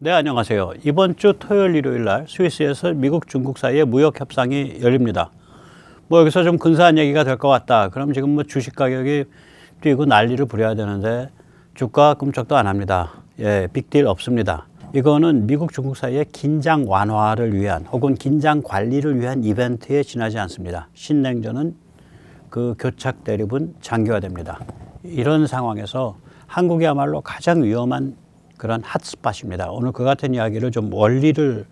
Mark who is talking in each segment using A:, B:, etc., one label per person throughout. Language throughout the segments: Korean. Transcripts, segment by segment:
A: 네, 안녕하세요. 이번 주 토요일, 일요일 날 스위스에서 미국, 중국 사이에 무역 협상이 열립니다. 뭐 여기서 좀 근사한 얘기가 될 것 같다. 그럼 지금 뭐 주식 가격이 뛰고 난리를 부려야 되는데 주가 꿈쩍도 안 합니다. 예, 빅딜 없습니다. 이거는 미국, 중국 사이의 긴장 완화를 위한 혹은 긴장 관리를 위한 이벤트에 지나지 않습니다. 신냉전은 그 교착 대립은 장기화됩니다. 이런 상황에서 한국이야말로 가장 위험한 그런 핫스팟입니다. 오늘 그 같은 이야기를 좀 원리를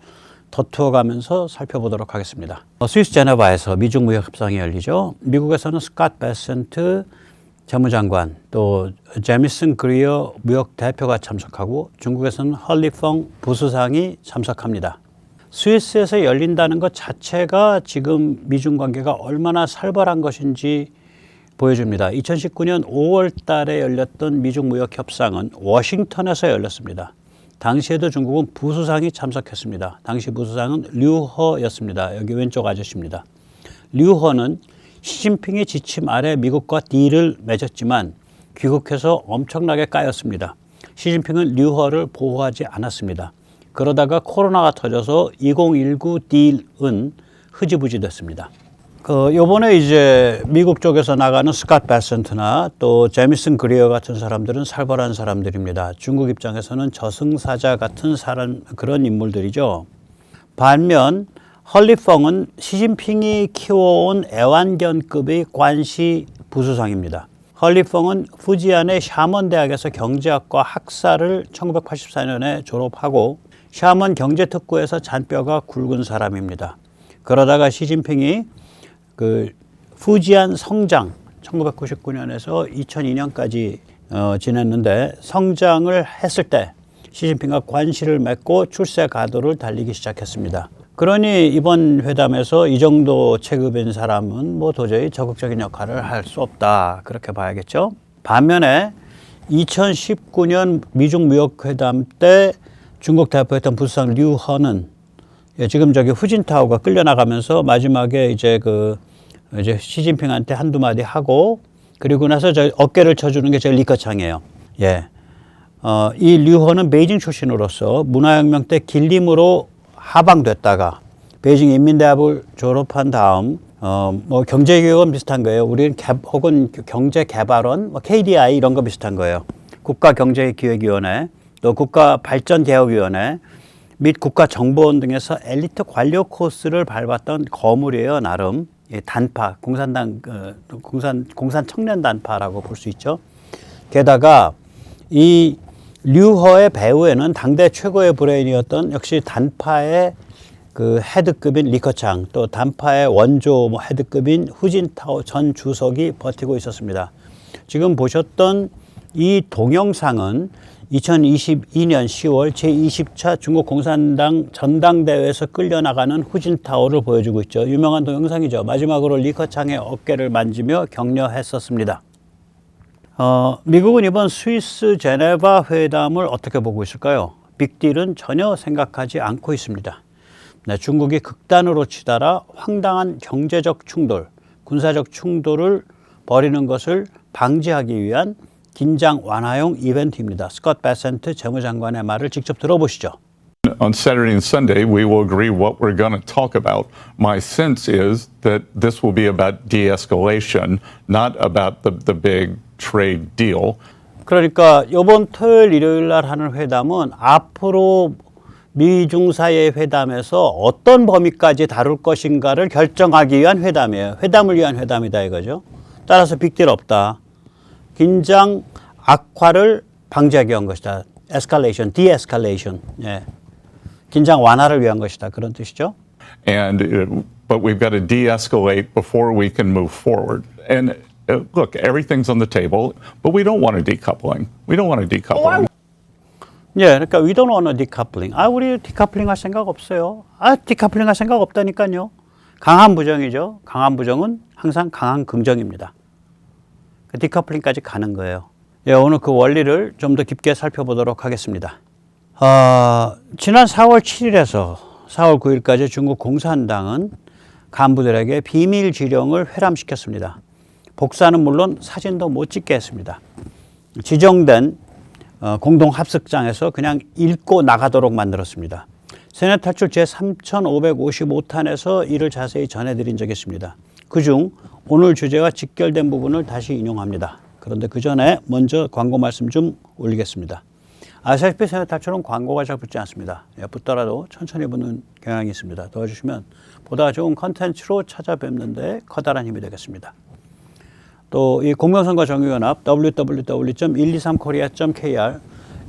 A: 더투어가면서 살펴보도록 하겠습니다. 스위스 제네바에서 미중 무역 협상이 열리죠. 미국에서는 스캇 베센트 재무장관 또 제미슨 그리어 무역 대표가 참석하고 중국에서는 헐리펑 부수상이 참석합니다. 스위스에서 열린다는 것 자체가 지금 미중 관계가 얼마나 살벌한 것인지 보여줍니다. 2019년 5월 달에 열렸던 미중 무역 협상은 워싱턴에서 열렸습니다. 당시에도 중국은 부수상이 참석했습니다. 당시 부수상은 류허였습니다. 여기 왼쪽 아저씨입니다. 류허는 시진핑의 지침 아래 미국과 딜을 맺었지만 귀국해서 엄청나게 까였습니다. 시진핑은 류허를 보호하지 않았습니다. 그러다가 코로나가 터져서 2019 딜은 흐지부지 됐습니다. 요번에 이제 미국 쪽에서 나가는 스캇 베센트나 또 제미슨 그리어 같은 사람들은 살벌한 사람들입니다. 중국 입장에서는 저승사자 같은 그런 인물들이죠. 반면 헐리펑은 시진핑이 키워온 애완견급의 관시 부수상입니다. 헐리펑은 푸지안의 샤먼 대학에서 경제학과 학사를 1984년에 졸업하고 샤먼 경제특구에서 잔뼈가 굵은 사람입니다. 그러다가 시진핑이 푸지안 성장 1999년에서 2002년까지 지냈는데 성장을 했을 때 시진핑과 관시를 맺고 출세 가도를 달리기 시작했습니다. 그러니 이번 회담에서 이 정도 체급인 사람은 뭐 도저히 적극적인 역할을 할 수 없다 그렇게 봐야겠죠. 반면에 2019년 미중 무역회담 때 중국 대표였던 부수상 류허는 지금 저기 후진타오가 끌려나가면서 마지막에 이제 시진핑한테 한두 마디 하고 그리고 나서 저 어깨를 쳐주는 게 저 리커창이에요. 예. 이 류허는 베이징 출신으로서 문화혁명 때 길림으로 하방됐다가 베이징 인민대학을 졸업한 다음 뭐 경제교육은 비슷한 거예요. 우리는 혹은 경제개발원, 뭐 KDI 이런 거 비슷한 거예요. 국가경제기획위원회, 또 국가발전개혁위원회 및 국가정보원 등에서 엘리트 관료 코스를 밟았던 거물이에요. 나름 단파, 공산 청년 단파라고 볼 수 있죠. 게다가 이 류허의 배후에는 당대 최고의 브레인이었던 역시 단파의 헤드급인 리커창, 또 단파의 원조 헤드급인 후진타오 전 주석이 버티고 있었습니다. 지금 보셨던 이 동영상은 2022년 10월 제20차 중국 공산당 전당대회에서 끌려나가는 후진타오를 보여주고 있죠. 유명한 동영상이죠. 마지막으로 리커창의 어깨를 만지며 격려했었습니다. 미국은 이번 스위스 제네바 회담을 어떻게 보고 있을까요? 빅딜은 전혀 생각하지 않고 있습니다. 네, 중국이 극단으로 치달아 황당한 경제적 충돌, 군사적 충돌을 벌이는 것을 방지하기 위한 긴장 완화용 이벤트입니다. 스캇 베센트 재무장관의 말을 직접 들어보시죠.
B: On Saturday and Sunday, we will agree what we're going to talk about. My sense is that this will be about de-escalation, not about the big trade deal.
A: 그러니까 이번 토요일, 일요일 날 하는 회담은 앞으로 미중 사이의 회담에서 어떤 범위까지 다룰 것인가를 결정하기 위한 회담이에요. 회담을 위한 회담이다 이거죠. 따라서 빅딜 없다. 긴장 악화를 방지하기 위한 것이다. 에스컬레이션, 디에스컬레이션. 예. 긴장 완화를 위한 것이다. 그런 뜻이죠.
B: But we've got to de-escalate before we can move forward. And look, everything's on the table, but we don't want a decoupling. We don't want a decoupling.
A: 예, 그러니까 we don't want a decoupling. 우리 디커플링 할 생각 없어요. 디커플링 할 생각 없다니까요. 강한 부정이죠. 강한 부정은 항상 강한 긍정입니다. 디커플링까지 가는 거예요. 예, 오늘 그 원리를 좀 더 깊게 살펴보도록 하겠습니다. 지난 4월 7일에서 4월 9일까지 중국 공산당은 간부들에게 비밀 지령을 회람시켰습니다. 복사는 물론 사진도 못 찍게 했습니다. 지정된 공동합석장에서 그냥 읽고 나가도록 만들었습니다. 세뇌 탈출 제3555탄에서 이를 자세히 전해드린 적이 있습니다. 그중 오늘 주제와 직결된 부분을 다시 인용합니다. 그런데 그 전에 먼저 광고 말씀 좀 올리겠습니다. 아시다시피 세뇌 탈출은 광고가 잘 붙지 않습니다. 붙더라도 천천히 붙는 경향이 있습니다. 도와주시면 보다 좋은 컨텐츠로 찾아뵙는 데 커다란 힘이 되겠습니다. 또 이 공명선거 정의연합 www.123korea.kr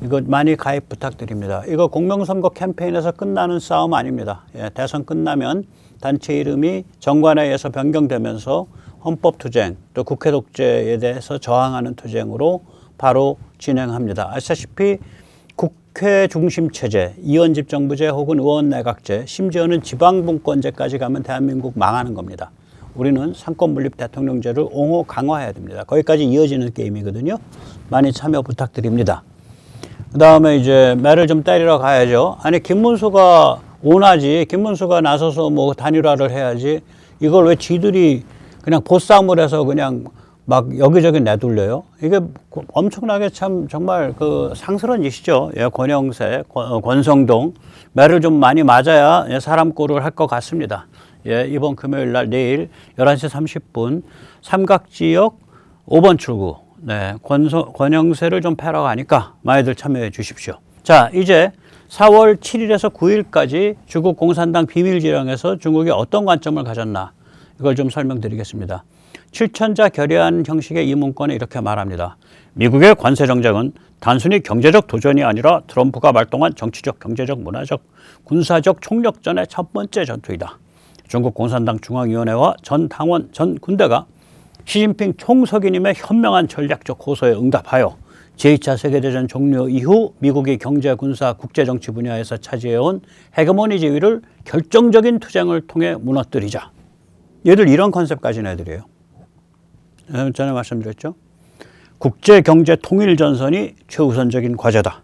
A: 이거 많이 가입 부탁드립니다. 이거 공명선거 캠페인에서 끝나는 싸움 아닙니다. 대선 끝나면 단체 이름이 정관에 의해서 변경되면서 헌법투쟁 또 국회 독재에 대해서 저항하는 투쟁으로 바로 진행합니다. 아시다시피 국회 중심 체제, 이원집정부제 혹은 의원내각제, 심지어는 지방분권제까지 가면 대한민국 망하는 겁니다. 우리는 상권분립 대통령제를 옹호 강화해야 됩니다. 거기까지 이어지는 게임이거든요. 많이 참여 부탁드립니다. 그 다음에 이제 매를 좀 때리러 가야죠. 아니 김문수가 원하지, 김문수가 나서서 뭐 단일화를 해야지, 이걸 왜 지들이 그냥 보쌈을 해서 그냥 막 여기저기 내돌려요? 이게 엄청나게 참 정말 그 상스러운 짓이죠. 예, 권영세, 권성동 매를 좀 많이 맞아야 사람 꼴을 할 것 같습니다. 예, 이번 금요일 날 내일 11시 30분 삼각지역 5번 출구 네, 권영세를 좀 패러 가니까 많이들 참여해 주십시오. 자, 이제 4월 7일에서 9일까지 중국 공산당 비밀지령에서 중국이 어떤 관점을 가졌나 이걸 좀 설명드리겠습니다. 7천자 결의안 형식의 이 문건에 이렇게 말합니다. 미국의 관세 정책은 단순히 경제적 도전이 아니라 트럼프가 발동한 정치적, 경제적, 문화적, 군사적 총력전의 첫 번째 전투이다. 중국 공산당 중앙위원회와 전 당원, 전 군대가 시진핑 총서기님의 현명한 전략적 호소에 응답하여 제2차 세계대전 종료 이후 미국이 경제, 군사, 국제정치 분야에서 차지해온 헤게모니 지위를 결정적인 투쟁을 통해 무너뜨리자. 얘들 이런 컨셉 가진 애들이에요. 전에 말씀드렸죠. 국제경제 통일전선이 최우선적인 과제다.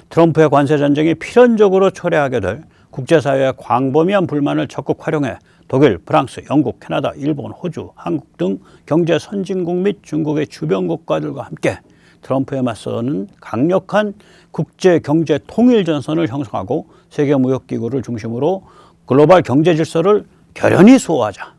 A: 트럼프의 관세전쟁이 필연적으로 초래하게 될 국제사회의 광범위한 불만을 적극 활용해 독일, 프랑스, 영국, 캐나다, 일본, 호주, 한국 등 경제 선진국 및 중국의 주변 국가들과 함께 트럼프에 맞서는 강력한 국제경제 통일전선을 형성하고 세계무역기구를 중심으로 글로벌 경제 질서를 결연히 수호하자.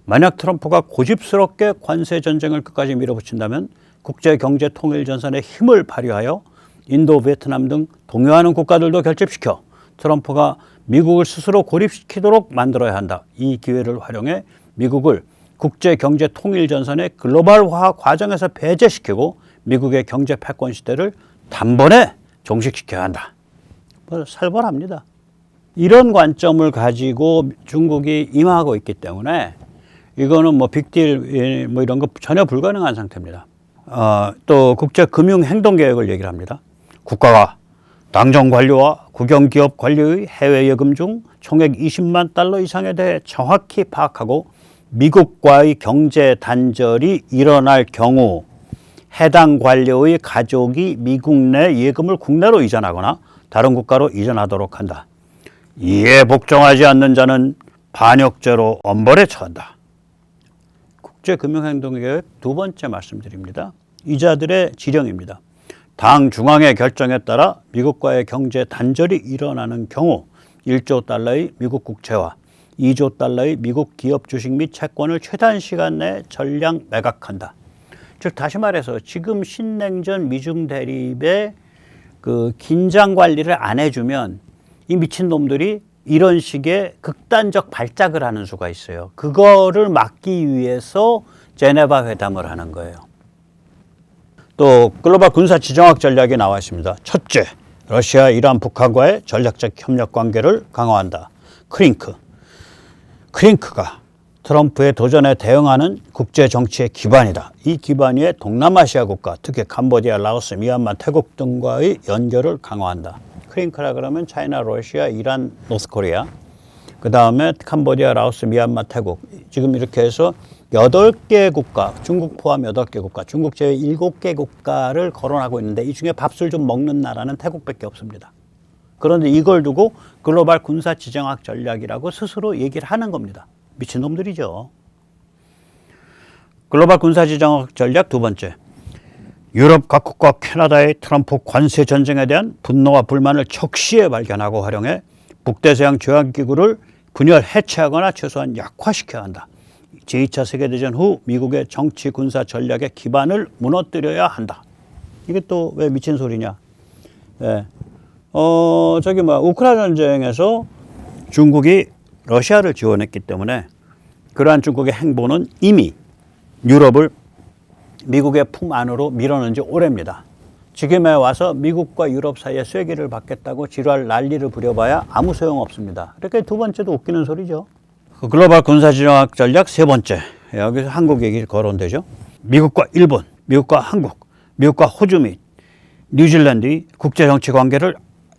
A: 만약 트럼프가 고집스럽게 관세 전쟁을 끝까지 밀어붙인다면 국제경제 통일전선의 힘을 발휘하여 인도, 베트남 등 동요하는 국가들도 결집시켜 트럼프가 미국을 스스로 고립시키도록 만들어야 한다. 이 기회를 활용해 미국을 국제경제 통일전선의 글로벌화 과정에서 배제시키고 미국의 경제 패권 시대를 단번에 종식시켜야 한다. 살벌합니다. 이런 관점을 가지고 중국이 임하고 있기 때문에 이거는 뭐 빅딜 뭐 이런 거 전혀 불가능한 상태입니다. 또 국제금융행동계획을 얘기를 합니다. 국가가 당정 관료와 국영기업 관료의 해외 예금 중 총액 20만 달러 이상에 대해 정확히 파악하고 미국과의 경제 단절이 일어날 경우 해당 관료의 가족이 미국 내 예금을 국내로 이전하거나 다른 국가로 이전하도록 한다. 이에 복종하지 않는 자는 반역죄로 엄벌에 처한다. 국제금융행동계획 두 번째 말씀드립니다. 이자들의 지령입니다. 당 중앙의 결정에 따라 미국과의 경제 단절이 일어나는 경우 1조 달러의 미국 국채와 2조 달러의 미국 기업 주식 및 채권을 최단 시간 내에 전량 매각한다. 즉 다시 말해서 지금 신냉전 미중 대립의 그 긴장 관리를 안 해주면 이 미친놈들이 이런 식의 극단적 발작을 하는 수가 있어요. 그거를 막기 위해서 제네바 회담을 하는 거예요. 또 글로벌 군사 지정학 전략이 나와 있습니다. 첫째, 러시아, 이란, 북한과의 전략적 협력 관계를 강화한다. 크링크가 트럼프의 도전에 대응하는 국제 정치의 기반이다. 이 기반 위에 동남아시아 국가, 특히 캄보디아, 라오스, 미얀마, 태국 등과의 연결을 강화한다. 크링크라 그러면 차이나, 러시아, 이란, 노스코리아, 그 다음에 캄보디아, 라오스, 미얀마, 태국, 지금 이렇게 해서 8개 국가, 중국 포함 8개 국가, 중국 제외 7개 국가를 거론하고 있는데 이 중에 밥술 좀 먹는 나라는 태국밖에 없습니다. 그런데 이걸 두고 글로벌 군사 지정학 전략이라고 스스로 얘기를 하는 겁니다. 미친놈들이죠. 글로벌 군사 지정학 전략 두 번째. 유럽 각국과 캐나다의 트럼프 관세 전쟁에 대한 분노와 불만을 적시에 발견하고 활용해 북대서양 조약기구를 분열 해체하거나 최소한 약화시켜야 한다. 제2차 세계대전 후 미국의 정치 군사 전략의 기반을 무너뜨려야 한다. 이게 또 왜 미친 소리냐? 예. 우크라이나 전쟁에서 중국이 러시아를 지원했기 때문에 그러한 중국의 행보는 이미 유럽을 미국의 품 안으로 밀어넣은 지 오래입니다. 지금에 와서 미국과 유럽 사이에 쐐기를 받겠다고 지랄 난리를 부려봐야 아무 소용없습니다. 그러니까 두 번째도 웃기는 소리죠. 글로벌 군사진영학 전략 세 번째. 여기서 한국 얘기를 거론되죠. 미국과 일본, 미국과 한국, 미국과 호주 및 뉴질랜드의 국제정치 관계를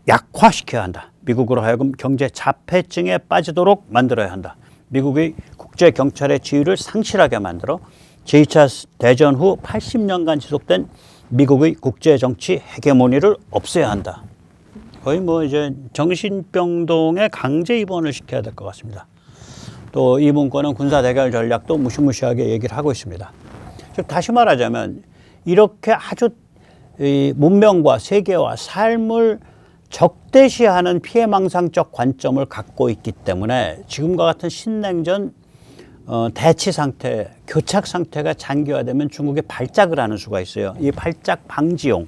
A: 약화시켜야 한다. 미국으로 하여금 경제 자폐증에 빠지도록 만들어야 한다. 미국의 국제경찰의 지위를 상실하게 만들어 제2차 대전 후 80년간 지속된 미국의 국제정치 헤게모니를 없애야 한다. 거의 뭐 이제 정신병동에 강제 입원을 시켜야 될 것 같습니다. 또 이 문건은 군사 대결 전략도 무시무시하게 얘기를 하고 있습니다. 즉 다시 말하자면 이렇게 아주 이 문명과 세계와 삶을 적대시하는 피해망상적 관점을 갖고 있기 때문에 지금과 같은 신냉전 대치 상태, 교착 상태가 장기화되면 중국이 발작을 하는 수가 있어요. 이 발작 방지용,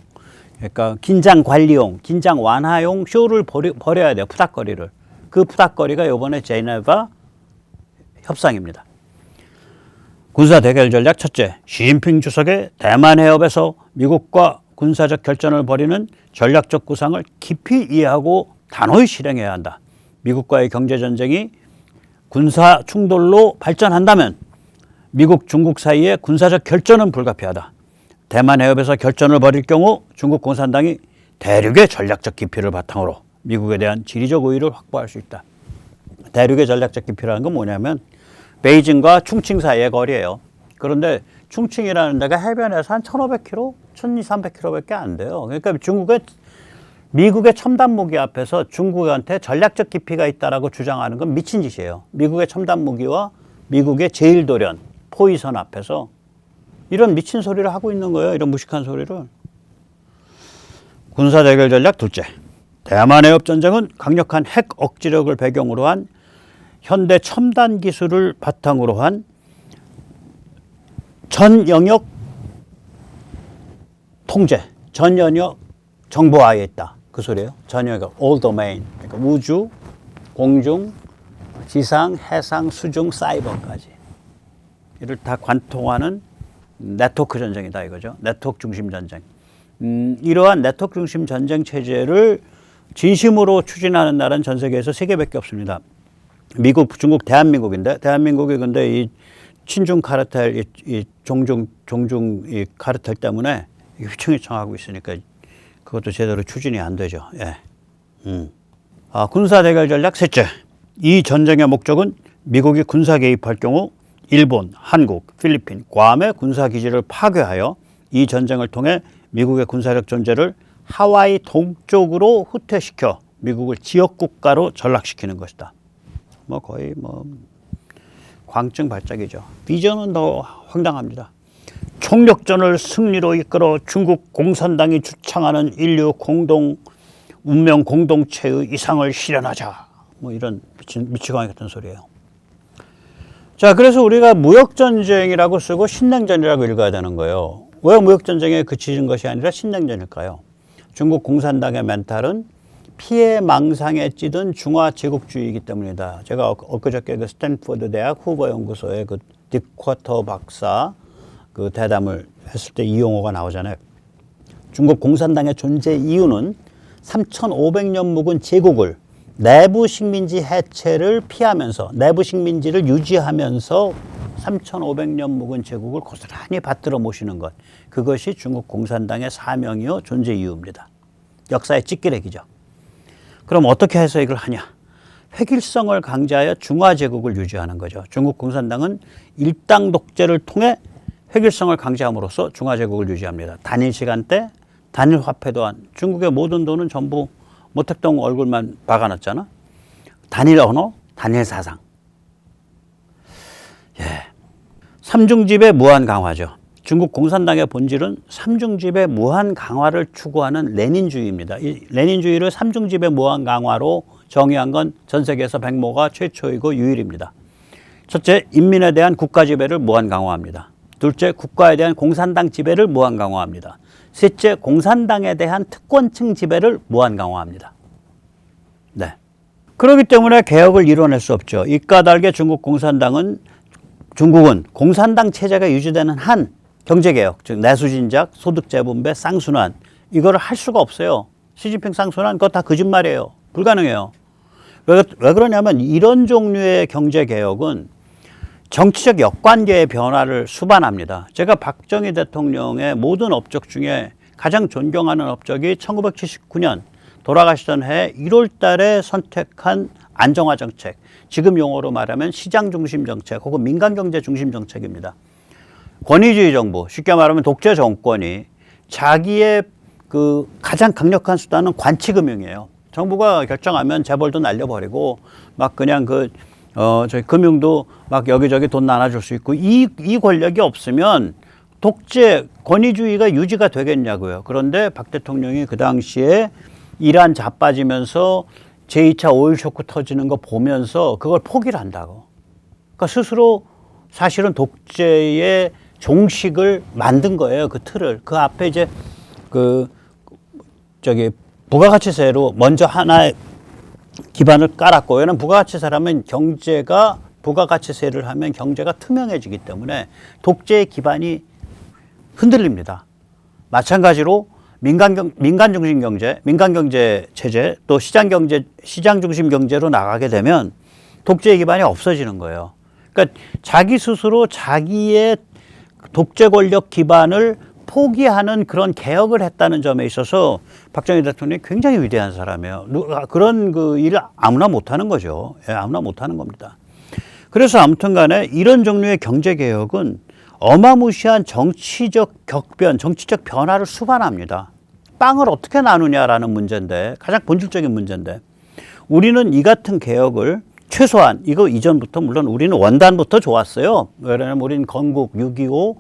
A: 그러니까 긴장 관리용, 긴장 완화용 쇼를 벌여야 돼요. 푸닥거리를. 그 푸닥거리가 이번에 제네바 협상입니다. 군사 대결 전략 첫째, 시진핑 주석의 대만 해협에서 미국과 군사적 결전을 벌이는 전략적 구상을 깊이 이해하고 단호히 실행해야 한다. 미국과의 경제전쟁이 군사 충돌로 발전한다면 미국, 중국 사이의 군사적 결전은 불가피하다. 대만 해협에서 결전을 벌일 경우 중국 공산당이 대륙의 전략적 기피를 바탕으로 미국에 대한 지리적 우위를 확보할 수 있다. 대륙의 전략적 기피라는 건 뭐냐면 베이징과 충칭 사이의 거리예요. 그런데 충칭이라는 데가 해변에서 한 1,500km, 1,200~300km밖에 안 돼요. 그러니까 미국의 첨단 무기 앞에서 중국한테 전략적 기피가 있다라고 주장하는 건 미친 짓이에요. 미국의 첨단 무기와 미국의 제1도련, 포위선 앞에서 이런 미친 소리를 하고 있는 거예요. 이런 무식한 소리를. 군사 대결 전략 둘째. 대만 해협 전쟁은 강력한 핵 억지력을 배경으로 한 현대 첨단 기술을 바탕으로 한 전 영역 통제, 전 영역 정보화에 있다. 그 소리예요. 전 영역, all domain. 그러니까 우주, 공중, 지상, 해상, 수중, 사이버까지. 이를 다 관통하는 네트워크 전쟁이다 이거죠. 네트워크 중심 전쟁. 이러한 네트워크 중심 전쟁 체제를 진심으로 추진하는 나라는 전 세계에서 3개밖에 없습니다. 미국, 중국, 대한민국인데 대한민국이 근데 이 친중 카르텔, 이 종중 이 카르텔 때문에 휘청휘청하고 있으니까 그것도 제대로 추진이 안 되죠. 예. 군사 대결 전략 셋째. 이 전쟁의 목적은 미국이 군사 개입할 경우 일본, 한국, 필리핀, 괌의 군사 기지를 파괴하여 이 전쟁을 통해 미국의 군사력 존재를 하와이 동쪽으로 후퇴시켜 미국을 지역 국가로 전락시키는 것이다. 뭐 거의 뭐 광증 발작이죠. 비전은 더 황당합니다. 총력전을 승리로 이끌어 중국 공산당이 주창하는 인류 운명 공동체의 이상을 실현하자. 뭐 이런 미치광이 같은 소리예요. 자, 그래서 우리가 무역전쟁이라고 쓰고 신냉전이라고 읽어야 되는 거예요. 왜 무역전쟁에 그치는 것이 아니라 신냉전일까요? 중국 공산당의 멘탈은 피해망상에 찌든 중화제국주의이기 때문이다. 제가 엊그저께 그 스탠포드 대학 후보연구소의 그 딕쿼터 박사 그 대담을 했을 때 이 용어가 나오잖아요. 중국 공산당의 존재 이유는 3,500년 묵은 제국을 내부 식민지 해체를 피하면서 내부 식민지를 유지하면서 3,500년 묵은 제국을 고스란히 받들어 모시는 것. 그것이 중국 공산당의 사명이요 존재 이유입니다. 역사의 찌끄레기죠. 그럼 어떻게 해서 이걸 하냐? 획일성을 강제하여 중화제국을 유지하는 거죠. 중국 공산당은 일당 독재를 통해 획일성을 강제함으로써 중화제국을 유지합니다. 단일 시간대, 단일 화폐 또한 중국의 모든 돈은 전부 모택동 얼굴만 박아놨잖아. 단일 언어, 단일 사상. 예. 삼중집의 무한 강화죠. 중국 공산당의 본질은 삼중집의 무한 강화를 추구하는 레닌주의입니다. 이 레닌주의를 삼중집의 무한 강화로 정의한 건 전 세계에서 백모가 최초이고 유일입니다. 첫째, 인민에 대한 국가 지배를 무한 강화합니다. 둘째, 국가에 대한 공산당 지배를 무한 강화합니다. 셋째, 공산당에 대한 특권층 지배를 무한 강화합니다. 네. 그렇기 때문에 개혁을 이뤄낼 수 없죠. 이 까닭에 중국은 공산당 체제가 유지되는 한 경제개혁, 즉 내수진작, 소득재분배, 쌍순환 이거를 할 수가 없어요. 시진핑 쌍순환 그거 다 거짓말이에요. 불가능해요. 왜 그러냐면 이런 종류의 경제개혁은 정치적 역관계의 변화를 수반합니다. 제가 박정희 대통령의 모든 업적 중에 가장 존경하는 업적이 1979년 돌아가시던 해 1월 달에 선택한 안정화 정책, 지금 용어로 말하면 시장 중심 정책 혹은 민간 경제 중심 정책입니다. 권위주의 정부, 쉽게 말하면 독재 정권이 자기의 그 가장 강력한 수단은 관치금융이에요. 정부가 결정하면 재벌도 날려버리고 막 그냥 저희 금융도 막 여기저기 돈 나눠줄 수 있고 이 권력이 없으면 독재 권위주의가 유지가 되겠냐고요. 그런데 박 대통령이 그 당시에 이란 자빠지면서 제2차 오일 쇼크 터지는 거 보면서 그걸 포기를 한다고. 그러니까 스스로 사실은 독재의 종식을 만든 거예요. 그 틀을. 그 앞에 이제 부가가치세로 먼저 하나의 기반을 깔았고, 왜냐면 부가가치세라면 부가가치세를 하면 경제가 투명해지기 때문에 독재의 기반이 흔들립니다. 마찬가지로 민간 중심 경제, 민간 경제 체제, 또 시장 중심 경제로 나가게 되면 독재의 기반이 없어지는 거예요. 그러니까 자기 스스로 자기의 독재 권력 기반을 포기하는 그런 개혁을 했다는 점에 있어서 박정희 대통령이 굉장히 위대한 사람이에요. 그런 일을 아무나 못하는 거죠. 예, 아무나 못하는 겁니다. 그래서 아무튼 간에 이런 종류의 경제 개혁은 어마무시한 정치적 격변, 정치적 변화를 수반합니다. 빵을 어떻게 나누냐라는 문제인데, 가장 본질적인 문제인데, 우리는 이 같은 개혁을 최소한 이거 이전부터 물론 우리는 원단부터 좋았어요. 왜냐하면 우리는 건국 6.25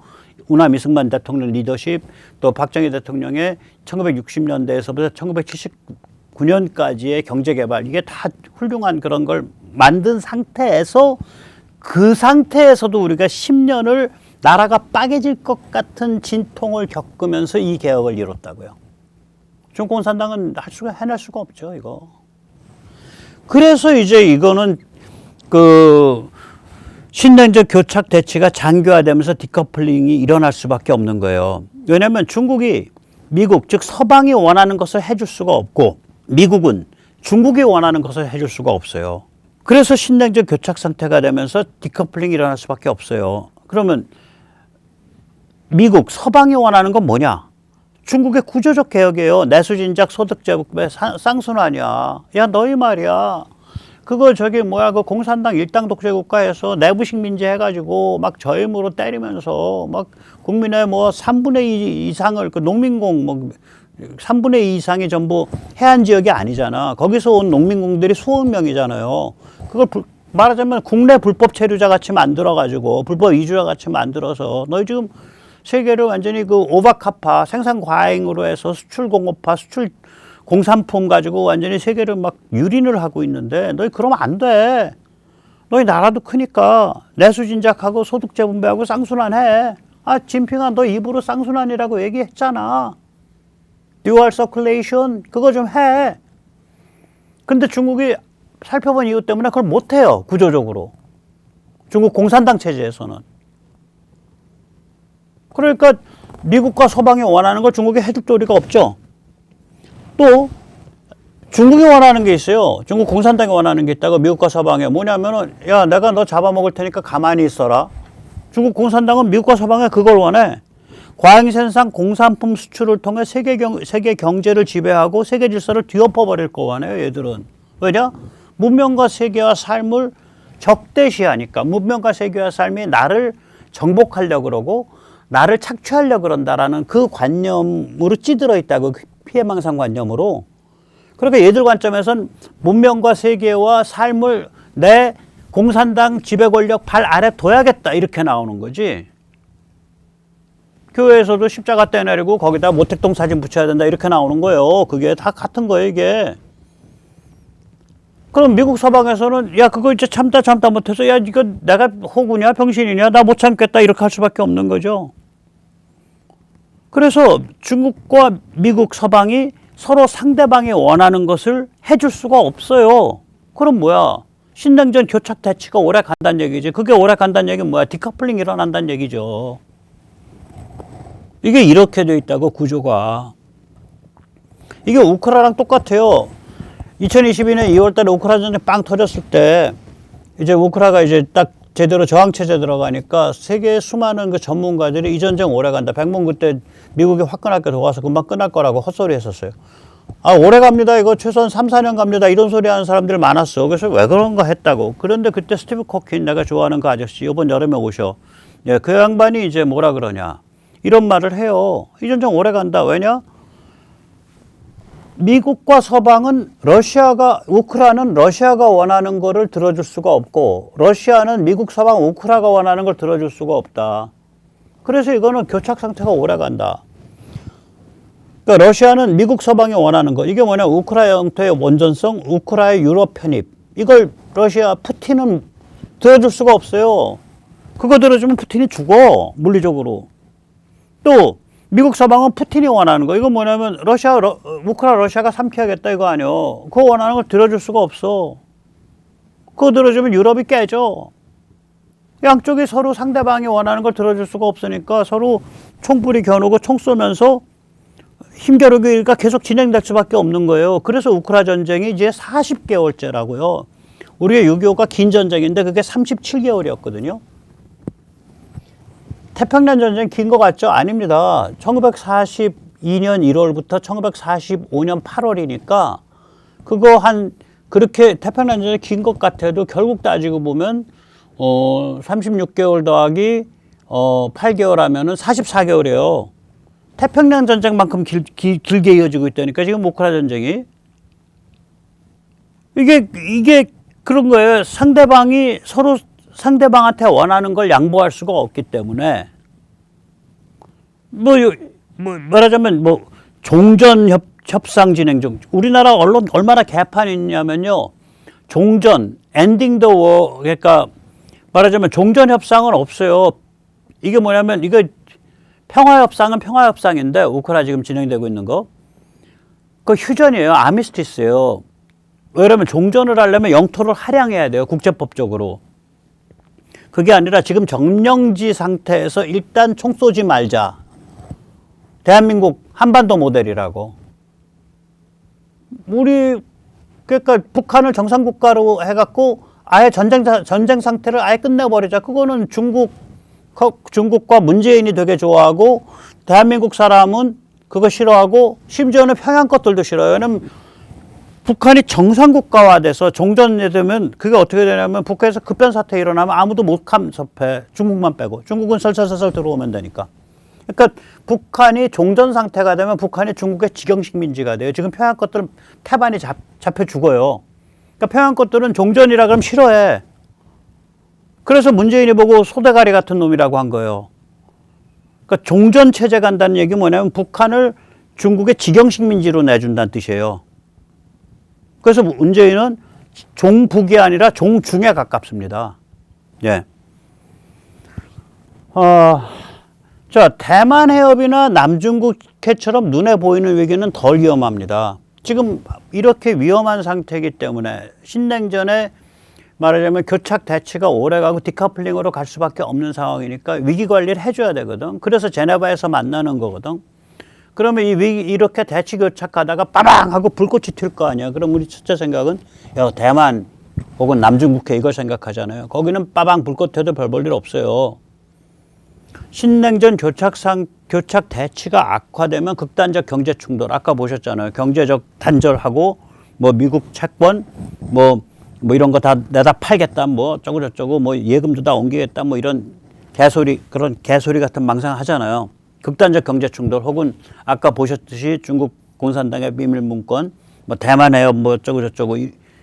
A: 우남 이승만 대통령 리더십, 또 박정희 대통령의 1960년대에서부터 1979년까지의 경제개발, 이게 다 훌륭한 그런 걸 만든 상태에서 그 상태에서도 우리가 10년을 나라가 빠개질 것 같은 진통을 겪으면서 이 개혁을 이뤘다고요. 중국 공산당은 해낼 수가 없죠, 이거. 그래서 이제 이거는 신냉전 교착 대치가 장기화되면서 디커플링이 일어날 수밖에 없는 거예요. 왜냐하면 중국이 미국, 즉 서방이 원하는 것을 해줄 수가 없고 미국은 중국이 원하는 것을 해줄 수가 없어요. 그래서 신냉전 교착 상태가 되면서 디커플링이 일어날 수밖에 없어요. 그러면 미국, 서방이 원하는 건 뭐냐? 중국의 구조적 개혁이에요. 내수진작, 소득재분배, 쌍순환이야. 야, 너희 말이야. 그거 그 공산당 일당 독재 국가에서 내부식 민지 해가지고 막 저임으로 때리면서 막 국민의 3분의 2 이상을 농민공 3분의 2 이상이 전부 해안 지역이 아니잖아. 거기서 온 농민공들이 수억 명이잖아요. 그걸 말하자면 국내 불법 체류자 같이 만들어가지고 불법 이주자 같이 만들어서 너희 지금 세계를 완전히 오바카파 생산 과잉으로 해서 수출 공업화, 수출 공산품 가지고 완전히 세계를 막 유린을 하고 있는데 너희 그러면 안 돼. 너희 나라도 크니까 내수진작하고 소득재분배하고 쌍순환해. 진핑아 너 입으로 쌍순환이라고 얘기했잖아. 듀얼 서큘레이션 그거 좀 해. 근데 중국이 살펴본 이유 때문에 그걸 못해요. 구조적으로. 중국 공산당 체제에서는. 그러니까 미국과 서방이 원하는 걸 중국이 해줄 도리가 없죠. 또 중국이 원하는 게 있어요. 중국 공산당이 원하는 게 있다고 미국과 서방에 뭐냐면은 야 내가 너 잡아먹을 테니까 가만히 있어라. 중국 공산당은 미국과 서방에 그걸 원해. 과잉생산 공산품 수출을 통해 세계 경제를 지배하고 세계 질서를 뒤엎어버릴 거 원해요. 얘들은. 왜냐? 문명과 세계와 삶을 적대시하니까. 문명과 세계와 삶이 나를 정복하려고 그러고 나를 착취하려고 그런다라는 그 관념으로 찌들어 있다고. 피해망상관념으로. 그러니까 얘들 관점에선 문명과 세계와 삶을 내 공산당 지배 권력 발 아래 둬야겠다 이렇게 나오는 거지. 교회에서도 십자가 떼내리고 거기다 모택동 사진 붙여야 된다 이렇게 나오는 거예요. 그게 다 같은 거예요, 이게. 그럼 미국 서방에서는 야 그거 이제 참다 못해서 야 이거 내가 호구냐 병신이냐 나 못 참겠다 이렇게 할 수밖에 없는 거죠. 그래서 중국과 미국 서방이 서로 상대방이 원하는 것을 해줄 수가 없어요. 그럼 뭐야? 신냉전 교착 대치가 오래 간다는 얘기지. 그게 오래 간다는 얘기는 뭐야? 디커플링 일어난다는 얘기죠. 이게 이렇게 돼 있다고 구조가. 이게 우크라이나랑 똑같아요. 2022년 2월 달에 우크라이나 전쟁 빵 터졌을 때 이제 우크라이나가 이제 딱 제대로 저항체제 들어가니까 세계의 수많은 그 전문가들이 이 전쟁 오래 간다. 백문 그때 미국이 화끈하게 도와서 금방 끝날 거라고 헛소리 했었어요. 아, 오래 갑니다. 이거 최소한 3, 4년 갑니다. 이런 소리 하는 사람들 많았어. 그래서 왜 그런가 했다고. 그런데 그때 스티브 코킨 내가 좋아하는 그 아저씨 이번 여름에 오셔. 예, 그 양반이 이제 뭐라 그러냐. 이런 말을 해요. 이 전쟁 오래 간다. 왜냐? 미국과 서방은 우크라이나는 러시아가 원하는 거를 들어줄 수가 없고 러시아는 미국 서방 우크라이나가 원하는 걸 들어줄 수가 없다. 그래서 이거는 교착 상태가 오래 간다. 그러니까 러시아는 미국 서방이 원하는 거. 이게 뭐냐? 우크라이나 영토의 원전성, 우크라이나 유럽 편입. 이걸 러시아 푸틴은 들어줄 수가 없어요. 그거 들어주면 푸틴이 죽어. 물리적으로. 또 미국 서방은 푸틴이 원하는 거. 이건 뭐냐면 우크라이나 러시아가 삼켜야겠다 이거 아니요. 그거 원하는 걸 들어줄 수가 없어. 그거 들어주면 유럽이 깨져. 양쪽이 서로 상대방이 원하는 걸 들어줄 수가 없으니까 서로 총불이 겨누고 총 쏘면서 힘겨루기가 계속 진행될 수밖에 없는 거예요. 그래서 우크라이나 전쟁이 이제 40개월째라고요. 우리의 6.25가 긴 전쟁인데 그게 37개월이었거든요. 태평양 전쟁 긴 거 같죠? 아닙니다. 1942년 1월부터 1945년 8월이니까 그거 그렇게 태평양 전쟁이 긴 것 같아도 결국 따지고 보면 36개월 더하기 8개월 하면은 44개월이에요. 태평양 전쟁만큼 길게 이어지고 있다니까 지금 우크라이나 전쟁이. 이게 그런 거예요. 상대방이 서로 상대방한테 원하는 걸 양보할 수가 없기 때문에 말하자면 종전 협상 진행 중. 우리나라 언론 얼마나 개판이 있냐면요. 종전 엔딩 더 워 그러니까 말하자면 종전 협상은 없어요. 이게 뭐냐면 이거 평화협상은 평화협상인데 우크라이나 지금 진행되고 있는 거 그거 휴전이에요. 아미스티스예요. 왜냐면 종전을 하려면 영토를 할양해야 돼요. 국제법적으로. 그게 아니라 지금 점령지 상태에서 일단 총 쏘지 말자. 대한민국 한반도 모델이라고. 그러니까 북한을 정상국가로 해갖고 아예 전쟁 상태를 아예 끝내버리자. 그거는 중국과 문재인이 되게 좋아하고 대한민국 사람은 그거 싫어하고 심지어는 평양 것들도 싫어요. 왜냐면 북한이 정상국가화돼서 종전이 되면 그게 어떻게 되냐면 북한에서 급변사태 일어나면 아무도 못 감섭해. 중국만 빼고. 중국은 설설설설 들어오면 되니까. 그러니까 북한이 종전 상태가 되면 북한이 중국의 직영식민지가 돼요. 지금 평양 것들은 태반이 잡혀 죽어요. 그러니까 평양 것들은 종전이라 그러면 싫어해. 그래서 문재인이 보고 소대가리 같은 놈이라고 한 거예요. 그러니까 종전 체제 간다는 얘기 뭐냐면 북한을 중국의 직영식민지로 내준다는 뜻이에요. 그래서 문재인은 종북이 아니라 종중에 가깝습니다. 예. 자, 대만 해협이나 남중국해처럼 눈에 보이는 위기는 덜 위험합니다. 지금 이렇게 위험한 상태이기 때문에 신냉전에 말하자면 교착 대치가 오래가고 디커플링으로 갈 수밖에 없는 상황이니까 위기 관리를 해줘야 되거든. 그래서 제네바에서 만나는 거거든. 그러면 이렇게 대치 교착하다가 빠방 하고 불꽃이 튈 거 아니야. 그럼 우리 첫째 생각은 대만 혹은 남중국해 이걸 생각하잖아요. 거기는 빠방 불꽃 튀어도 별 볼 일 없어요. 신냉전 교착 대치가 악화되면 극단적 경제 충돌. 아까 보셨잖아요. 경제적 단절하고 미국 채권 이런 거 다 내다 팔겠다 어쩌고 저쩌고 예금도 다 옮기겠다 이런 그런 개소리 같은 망상 하잖아요. 극단적 경제 충돌 혹은 아까 보셨듯이 중국 공산당의 비밀 문건 대만 해협 어쩌고 저쩌고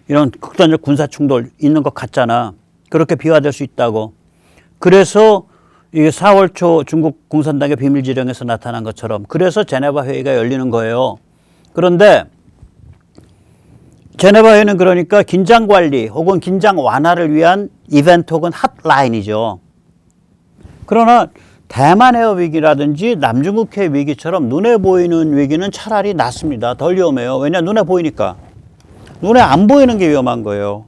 A: 이런 극단적 군사 충돌 있는 것 같잖아. 그렇게 비화될 수 있다고. 그래서 이게 4월 초 중국 공산당의 비밀 지령에서 나타난 것처럼 그래서 제네바 회의가 열리는 거예요. 그런데 제네바 회의는 그러니까 긴장 관리 혹은 긴장 완화를 위한 이벤트 혹은 핫라인이죠. 그러나 대만 해협 위기라든지 남중국 해협 위기처럼 눈에 보이는 위기는 차라리 낫습니다. 덜 위험해요. 왜냐? 눈에 보이니까. 눈에 안 보이는 게 위험한 거예요.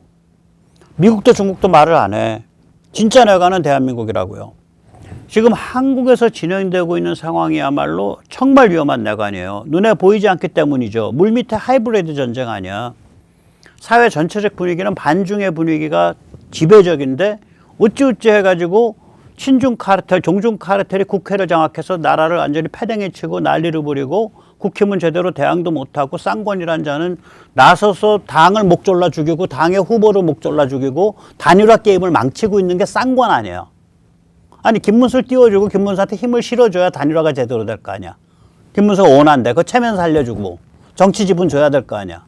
A: 미국도 중국도 말을 안 해. 진짜 내가는 대한민국이라고요. 지금 한국에서 진행되고 있는 상황이야말로 정말 위험한 내관이에요. 눈에 보이지 않기 때문이죠. 물밑에 하이브리드 전쟁 아니야. 사회 전체적 분위기는 반중의 분위기가 지배적인데 어찌어찌 해가지고 친중 카르텔, 종중 카르텔이 국회를 장악해서 나라를 완전히 패댕이 치고 난리를 부리고 국힘은 제대로 대항도 못하고 쌍권이란 자는 나서서 당을 목졸라 죽이고 당의 후보를 목졸라 죽이고 단일화 게임을 망치고 있는 게 쌍권 아니에요. 아니 김문수를 띄워주고 김문수한테 힘을 실어줘야 단일화가 제대로 될 거 아니야. 김문수가 원한대. 그거 체면 살려주고 정치 지분 줘야 될 거 아니야.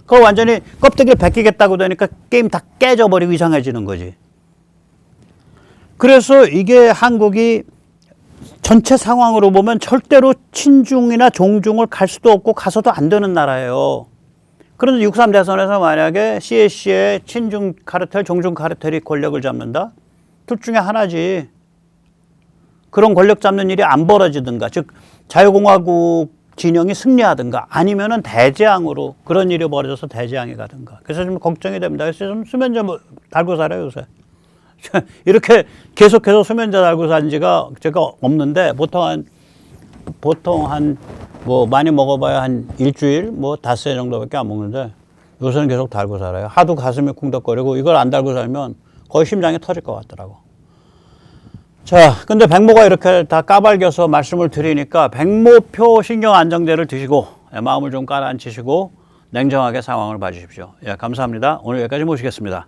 A: 그거 완전히 껍데기를 벗기겠다고 되니까 게임 다 깨져버리고 이상해지는 거지. 그래서 이게 한국이 전체 상황으로 보면 절대로 친중이나 종중을 갈 수도 없고 가서도 안 되는 나라예요. 그런데 6.3 대선에서 만약에 CAC의 친중 카르텔, 종중 카르텔이 권력을 잡는다? 둘 중에 하나지. 그런 권력 잡는 일이 안 벌어지든가, 즉 자유공화국 진영이 승리하든가 아니면은 대재앙으로 그런 일이 벌어져서 대재앙이 가든가. 그래서 좀 걱정이 됩니다. 그래서 좀 수면제 달고 살아요 요새. 이렇게 계속해서 수면제 달고 산 지가 제가 없는데 보통 한 뭐 많이 먹어봐야 한 일주일 뭐 닷새 정도밖에 안 먹는데 요새는 계속 달고 살아요. 하도 가슴이 쿵덕거리고 이걸 안 달고 살면 거의 심장이 터질 것 같더라고. 자, 근데 백모가 이렇게 다 까발겨서 말씀을 드리니까 백모표 신경안정제를 드시고 마음을 좀 가라앉히시고 냉정하게 상황을 봐주십시오. 예, 감사합니다. 오늘 여기까지 모시겠습니다.